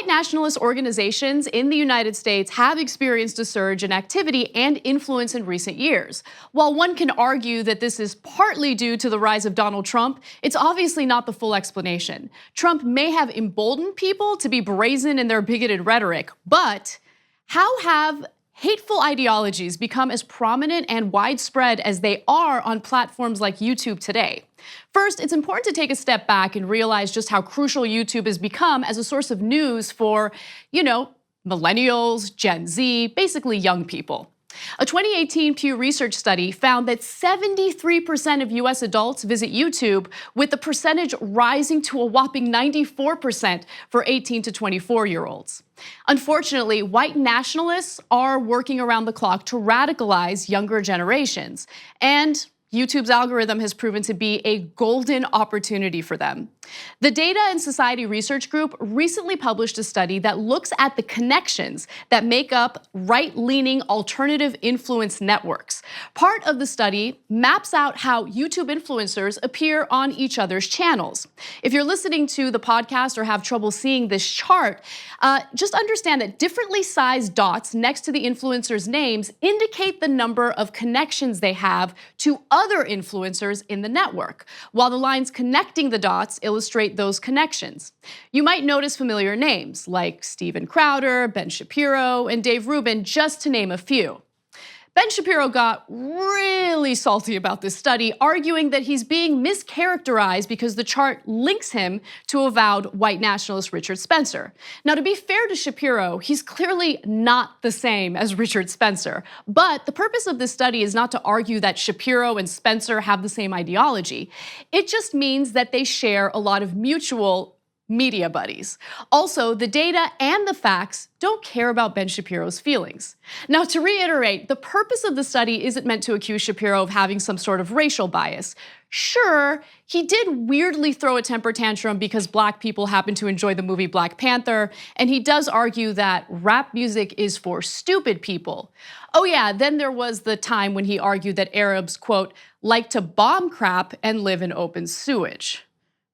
White nationalist organizations in the United States have experienced a surge in activity and influence in recent years. While one can argue that this is partly due to the rise of Donald Trump, it's obviously not the full explanation. Trump may have emboldened people to be brazen in their bigoted rhetoric, but how have hateful ideologies become as prominent and widespread as they are on platforms like YouTube today? First, it's important to take a step back and realize just how crucial YouTube has become as a source of news for, millennials, Gen Z, basically young people. A 2018 Pew Research study found that 73% of US adults visit YouTube, with the percentage rising to a whopping 94% for 18 to 24-year-olds. Unfortunately, white nationalists are working around the clock to radicalize younger generations, and YouTube's algorithm has proven to be a golden opportunity for them. The Data and Society Research Group recently published a study that looks at the connections that make up right-leaning alternative influence networks. Part of the study maps out how YouTube influencers appear on each other's channels. If you're listening to the podcast or have trouble seeing this chart, just understand that differently sized dots next to the influencers' names indicate the number of connections they have to other influencers in the network, while the lines connecting the dots illustrate those connections. You might notice familiar names like Steven Crowder, Ben Shapiro, and Dave Rubin, just to name a few. Ben Shapiro got really salty about this study, arguing that he's being mischaracterized because the chart links him to avowed white nationalist Richard Spencer. Now, to be fair to Shapiro, he's clearly not the same as Richard Spencer. But the purpose of this study is not to argue that Shapiro and Spencer have the same ideology. It just means that they share a lot of mutual media buddies. Also, the data and the facts don't care about Ben Shapiro's feelings. Now, to reiterate, the purpose of the study isn't meant to accuse Shapiro of having some sort of racial bias. Sure, he did weirdly throw a temper tantrum because black people happen to enjoy the movie Black Panther, and he does argue that rap music is for stupid people. Oh yeah, then there was the time when he argued that Arabs, quote, like to bomb crap and live in open sewage.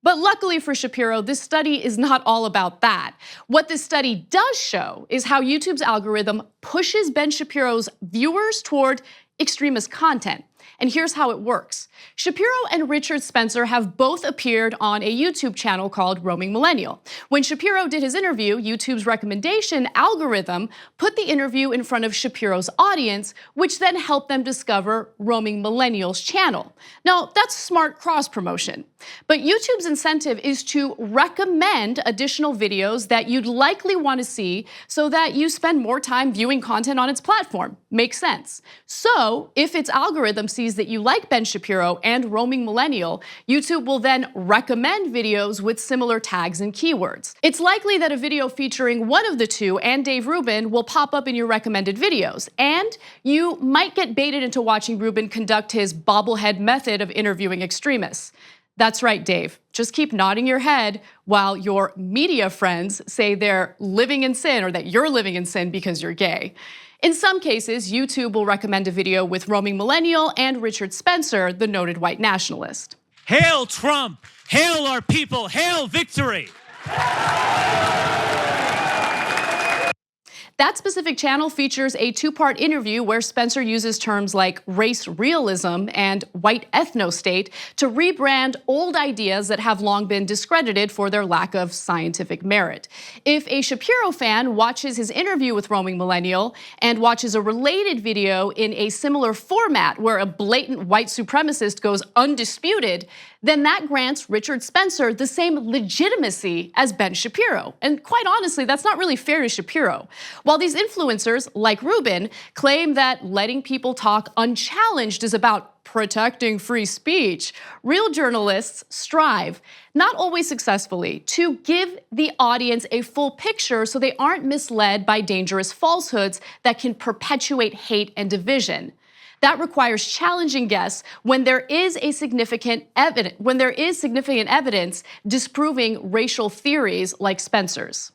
But luckily for Shapiro, this study is not all about that. What this study does show is how YouTube's algorithm pushes Ben Shapiro's viewers toward extremist content. And here's how it works. Shapiro and Richard Spencer have both appeared on a YouTube channel called Roaming Millennial. When Shapiro did his interview, YouTube's recommendation algorithm put the interview in front of Shapiro's audience, which then helped them discover Roaming Millennial's channel. Now, that's smart cross-promotion. But YouTube's incentive is to recommend additional videos that you'd likely want to see so that you spend more time viewing content on its platform. Makes sense. So, if its algorithm sees that you like Ben Shapiro and Roaming Millennial, YouTube will then recommend videos with similar tags and keywords. It's likely that a video featuring one of the two and Dave Rubin will pop up in your recommended videos, and you might get baited into watching Rubin conduct his bobblehead method of interviewing extremists. That's right, Dave. Just keep nodding your head while your media friends say they're living in sin or that you're living in sin because you're gay. In some cases, YouTube will recommend a video with Roaming Millennial and Richard Spencer, the noted white nationalist. Hail Trump! Hail our people! Hail victory! That specific channel features a two-part interview where Spencer uses terms like race realism and white ethno-state to rebrand old ideas that have long been discredited for their lack of scientific merit. If a Shapiro fan watches his interview with Roaming Millennial and watches a related video in a similar format where a blatant white supremacist goes undisputed, then that grants Richard Spencer the same legitimacy as Ben Shapiro. And quite honestly, that's not really fair to Shapiro. While these influencers, like Rubin, claim that letting people talk unchallenged is about protecting free speech, real journalists strive, not always successfully, to give the audience a full picture so they aren't misled by dangerous falsehoods that can perpetuate hate and division. That requires challenging guests when there is significant evidence disproving racial theories like Spencer's.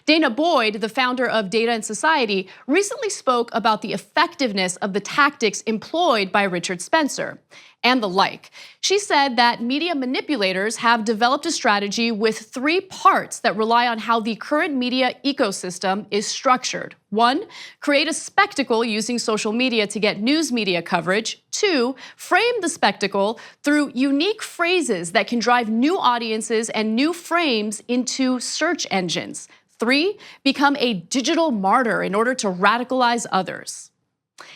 Dana Boyd, the founder of Data and Society, recently spoke about the effectiveness of the tactics employed by Richard Spencer and the like. She said that media manipulators have developed a strategy with 3 parts that rely on how the current media ecosystem is structured. 1, create a spectacle using social media to get news media coverage. 2, frame the spectacle through unique phrases that can drive new audiences and new frames into search engines. 3, become a digital martyr in order to radicalize others.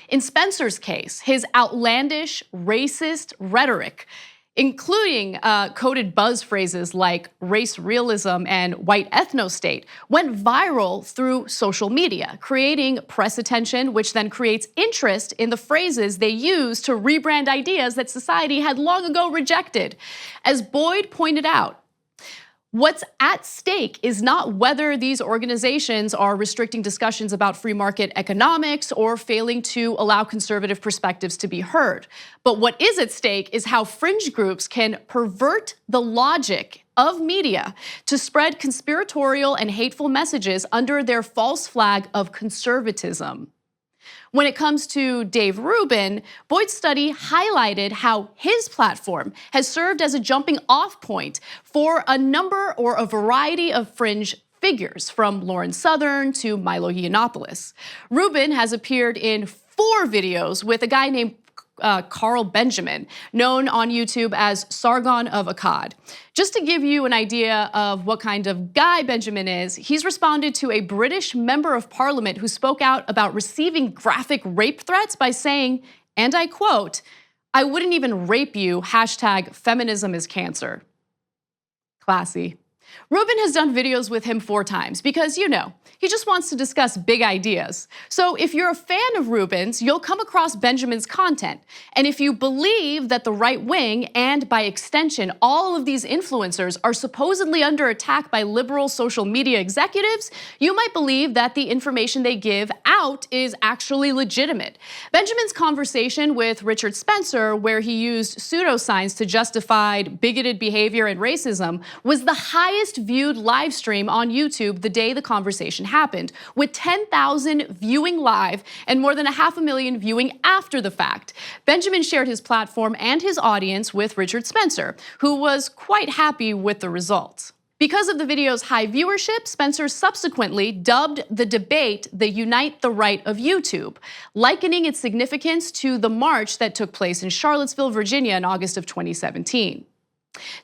In Spencer's case, his outlandish, racist rhetoric, including coded buzz phrases like race realism and white ethno-state, went viral through social media, creating press attention, which then creates interest in the phrases they use to rebrand ideas that society had long ago rejected. As Boyd pointed out, what's at stake is not whether these organizations are restricting discussions about free market economics or failing to allow conservative perspectives to be heard. But what is at stake is how fringe groups can pervert the logic of media to spread conspiratorial and hateful messages under their false flag of conservatism. When it comes to Dave Rubin, Boyd's study highlighted how his platform has served as a jumping off point for a number or a variety of fringe figures, from Lauren Southern to Milo Yiannopoulos. Rubin has appeared in 4 videos with a guy named Carl Benjamin, known on YouTube as Sargon of Akkad. Just to give you an idea of what kind of guy Benjamin is, he's responded to a British member of parliament who spoke out about receiving graphic rape threats by saying, and I quote, "I wouldn't even rape you, #feminism is cancer." Classy. Rubin has done videos with him 4 times because, you know, he just wants to discuss big ideas. So if you're a fan of Rubin's, you'll come across Benjamin's content. And if you believe that the right wing, and by extension, all of these influencers are supposedly under attack by liberal social media executives, you might believe that the information they give out is actually legitimate. Benjamin's conversation with Richard Spencer, where he used pseudoscience to justify bigoted behavior and racism, was the highest viewed live stream on YouTube the day the conversation happened, with 10,000 viewing live and more than 500,000 viewing after the fact. Benjamin shared his platform and his audience with Richard Spencer, who was quite happy with the results. Because of the video's high viewership, Spencer subsequently dubbed the debate the Unite the Right of YouTube, likening its significance to the march that took place in Charlottesville, Virginia in August of 2017.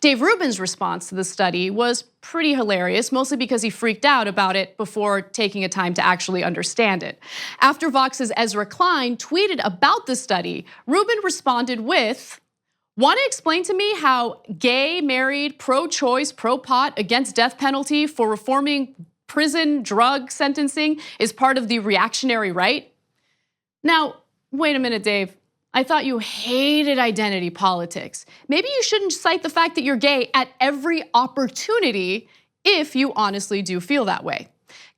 Dave Rubin's response to the study was pretty hilarious, mostly because he freaked out about it before taking a time to actually understand it. After Vox's Ezra Klein tweeted about the study, Rubin responded with, "Want to explain to me how gay, married, pro-choice, pro-pot, against death penalty for reforming prison drug sentencing is part of the reactionary right?" Now, wait a minute, Dave. I thought you hated identity politics. Maybe you shouldn't cite the fact that you're gay at every opportunity if you honestly do feel that way.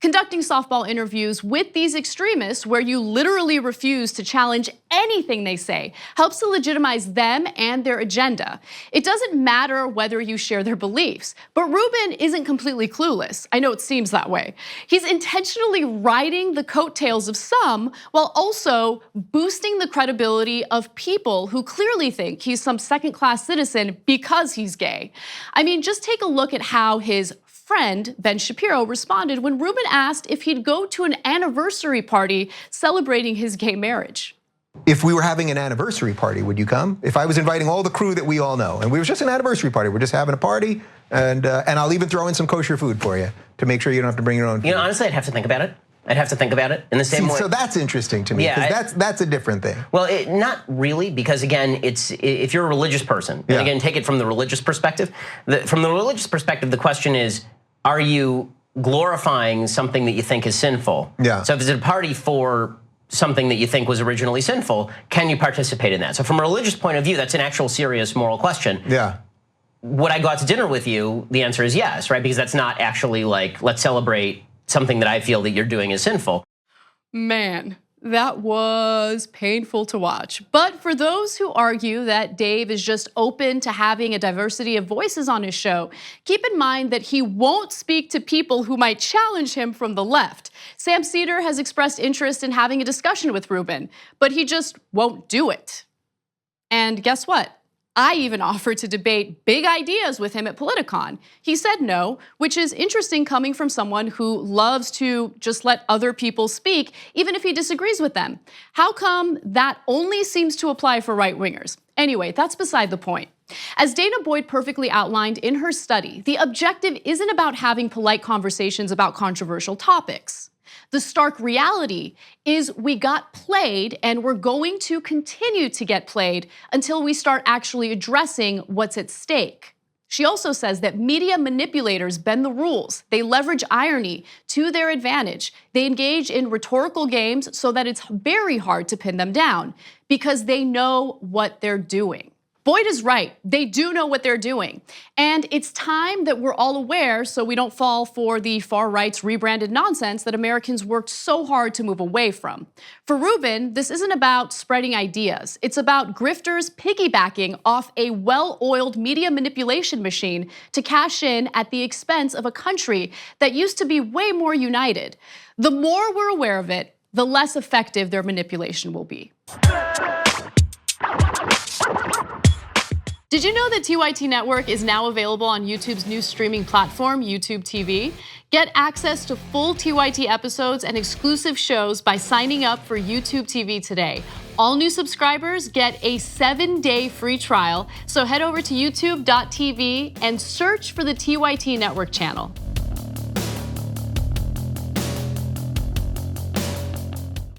Conducting softball interviews with these extremists, where you literally refuse to challenge anything they say, helps to legitimize them and their agenda. It doesn't matter whether you share their beliefs, but Rubin isn't completely clueless. I know it seems that way. He's intentionally riding the coattails of some while also boosting the credibility of people who clearly think he's some second-class citizen because he's gay. I mean, just take a look at how his friend, Ben Shapiro, responded when Rubin asked if he'd go to an anniversary party celebrating his gay marriage. If we were having an anniversary party, would you come? If I was inviting all the crew that we all know, and we were just an anniversary party, we're just having a party, and I'll even throw in some kosher food for you to make sure you don't have to bring your own food. You know, honestly, I'd have to think about it. I'd have to think about it in the same way. So that's interesting to me, because that's a different thing. Well, not really, because again, it's if you're a religious person, and again, take it from the religious perspective. From the religious perspective, the question is, are you glorifying something that you think is sinful? Yeah. So if it's a party for something that you think was originally sinful, can you participate in that? So from a religious point of view, that's an actual serious moral question. Yeah. Would I go out to dinner with you? The answer is yes, right? Because that's not actually like, let's celebrate something that I feel that you're doing is sinful. Man, That was painful to watch. But for those who argue that Dave is just open to having a diversity of voices on his show, keep in mind that he won't speak to people who might challenge him from the left. Sam Seder has expressed interest in having a discussion with Rubin, but he just won't do it. And guess what? I even offered to debate big ideas with him at Politicon. He said no, which is interesting coming from someone who loves to just let other people speak, even if he disagrees with them. How come that only seems to apply for right-wingers? Anyway, that's beside the point. As Dana Boyd perfectly outlined in her study, the objective isn't about having polite conversations about controversial topics. The stark reality is we got played and we're going to continue to get played until we start actually addressing what's at stake. She also says that media manipulators bend the rules. They leverage irony to their advantage. They engage in rhetorical games so that it's very hard to pin them down because they know what they're doing. Boyd is right. They do know what they're doing. And it's time that we're all aware so we don't fall for the far right's rebranded nonsense that Americans worked so hard to move away from. For Rubin, this isn't about spreading ideas. It's about grifters piggybacking off a well-oiled media manipulation machine to cash in at the expense of a country that used to be way more united. The more we're aware of it, the less effective their manipulation will be. Did you know that TYT Network is now available on YouTube's new streaming platform, YouTube TV? Get access to full TYT episodes and exclusive shows by signing up for YouTube TV today. All new subscribers get a 7-day free trial, so head over to youtube.tv and search for the TYT Network channel.